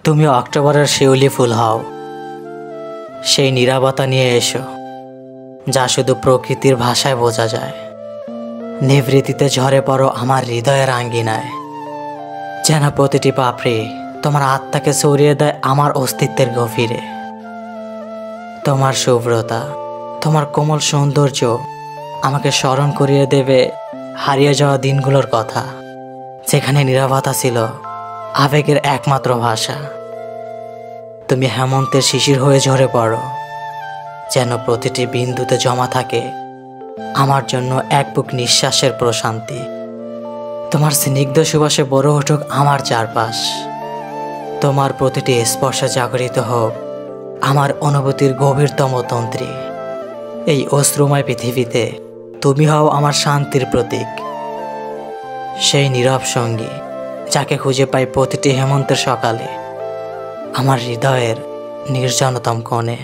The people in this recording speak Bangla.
তুমি অক্টোবরের শিউলি ফুল হও, সেই নীরবতা নিয়ে এসো যা শুধু প্রকৃতির ভাষায় বোঝা যায়। নিভৃতিতে ঝরে পড়ো আমার হৃদয়ের আঙ্গিনায়, যেন প্রতিটি পাপড়ি তোমার আত্মাকে ছড়িয়ে দেয় আমার অস্তিত্বের গভীরে। তোমার শুভ্রতা, তোমার কোমল সৌন্দর্য আমাকে স্মরণ করিয়ে দেবে হারিয়ে যাওয়া দিনগুলোর কথা, যেখানে নীরবতা ছিল আবেগের একমাত্র ভাষা। তুমি হেমন্তের শিশির হয়ে ঝরে পড়ো, যেন প্রতিটি বিন্দুতে জমা থাকে আমার জন্য এক বুক নিঃশ্বাসের প্রশান্তি। তোমার স্নিগ্ধ সুবাসে বড় উঠুক আমার চারপাশ, তোমার প্রতিটি স্পর্শে জাগরিত হোক আমার অনুভূতির গভীরতম তন্ত্রী। এই অশ্রুময় পৃথিবীতে তুমি হও আমার শান্তির প্রতীক, সেই নীরব সঙ্গী যাকে খুঁজে পাই প্রতিটি হেমন্তের সকালে আমার হৃদয়ের নির্জনতম কোণে।